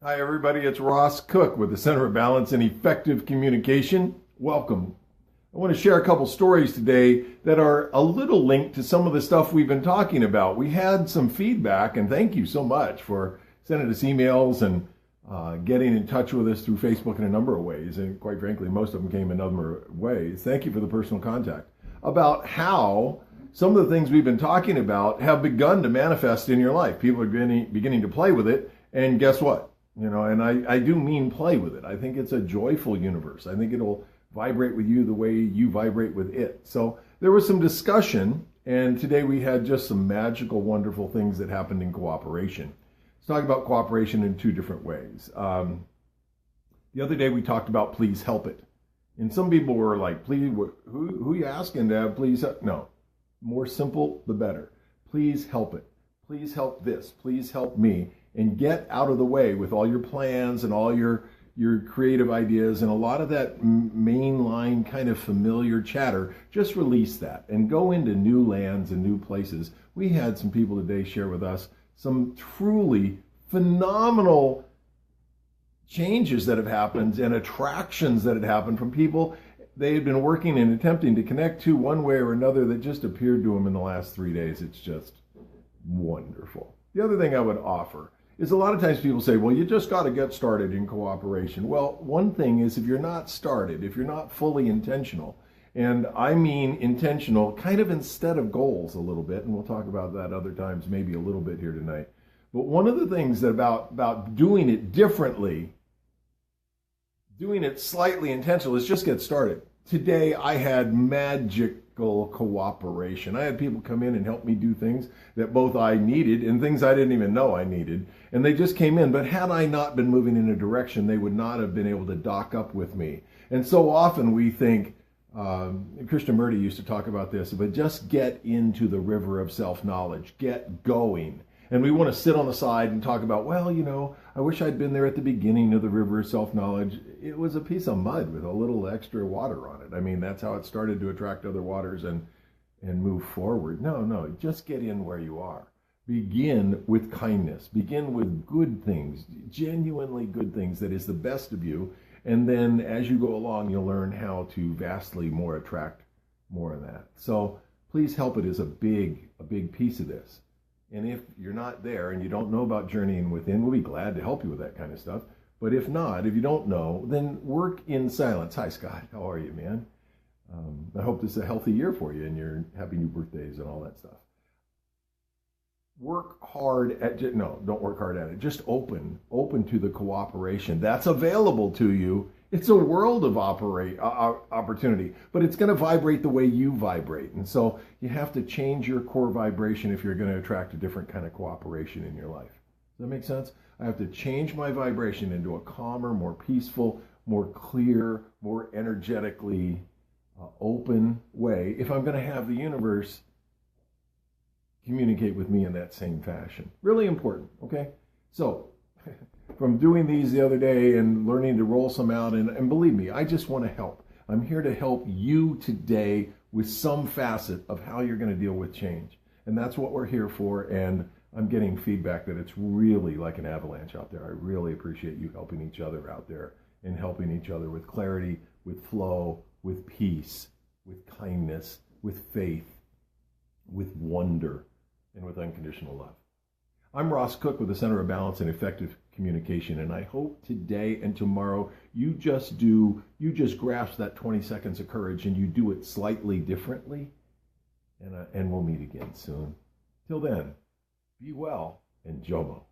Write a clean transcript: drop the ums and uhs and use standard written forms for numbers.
Hi, everybody. It's Ross Cook with the Center of Balance and Effective Communication. Welcome. I want to share a couple stories today that are a little linked to some of the stuff we've been talking about. We had some feedback, and thank you so much for sending us emails and getting in touch with us through Facebook in a number of ways. And quite frankly, most of them came in a number of ways. Thank you for the personal contact about how some of the things we've been talking about have begun to manifest in your life. People are beginning to play with it, and guess what? And I do mean play with it. I think it's a joyful universe. I think it'll vibrate with you the way you vibrate with it. So there was some discussion, and today we had just some magical, wonderful things that happened in cooperation. Let's talk about cooperation in two different ways. The other day we talked about please help it. And some people were like, please, who are you asking to please help? No, more simple, the better. Please help it. Please help this. Please help me. And get out of the way with all your plans and all your creative ideas and a lot of that mainline kind of familiar chatter. Just release that and go into new lands and new places. We had some people today share with us some truly phenomenal changes that have happened and attractions that had happened from people they had been working and attempting to connect to one way or another that just appeared to them in the last 3 days. It's just wonderful. The other thing I would offer is a lot of times people say, well, you just got to get started in cooperation. Well, one thing is if you're not started, if you're not fully intentional, and I mean intentional kind of instead of goals a little bit, and we'll talk about that other times maybe a little bit here tonight. But one of the things that about doing it differently, doing it slightly intentional is just get started. Today I had magical cooperation. I had people come in and help me do things that both I needed and things I didn't even know I needed. And they just came in. But had I not been moving in a direction, they would not have been able to dock up with me. And so often we think, Krishnamurti used to talk about this, but just get into the river of self-knowledge. Get going. And we want to sit on the side and talk about, well, I wish I'd been there at the beginning of the river of self-knowledge. It was a piece of mud with a little extra water on it. I mean, that's how it started to attract other waters and move forward. No, just get in where you are. Begin with kindness. Begin with good things, genuinely good things that is the best of you. And then as you go along, you'll learn how to vastly more attract more of that. So please help it is a big piece of this. And if you're not there and you don't know about journeying within, we'll be glad to help you with that kind of stuff. But if not, if you don't know, then work in silence. Hi, Scott. How are you, man? I hope this is a healthy year for you and your happy new birthdays and all that stuff. Work hard at, no, don't work hard at it. Just open to the cooperation that's available to you. It's a world of opportunity, but it's going to vibrate the way you vibrate. And so you have to change your core vibration if you're going to attract a different kind of cooperation in your life. Does that make sense? I have to change my vibration into a calmer, more peaceful, more clear, more energetically open way if I'm going to have the universe communicate with me in that same fashion. Really important, okay? So from doing these the other day and learning to roll some out, and believe me, I just want to help. I'm here to help you today with some facet of how you're going to deal with change. And that's what we're here for, and I'm getting feedback that it's really like an avalanche out there. I really appreciate you helping each other out there and helping each other with clarity, with flow, with peace, with kindness, with faith, with wonder, and with unconditional love. I'm Ross Cook with the Center of Balance and Effective Communication, and I hope today and tomorrow you just grasp that 20 seconds of courage and you do it slightly differently, and we'll meet again soon. Till then, be well and Jomo.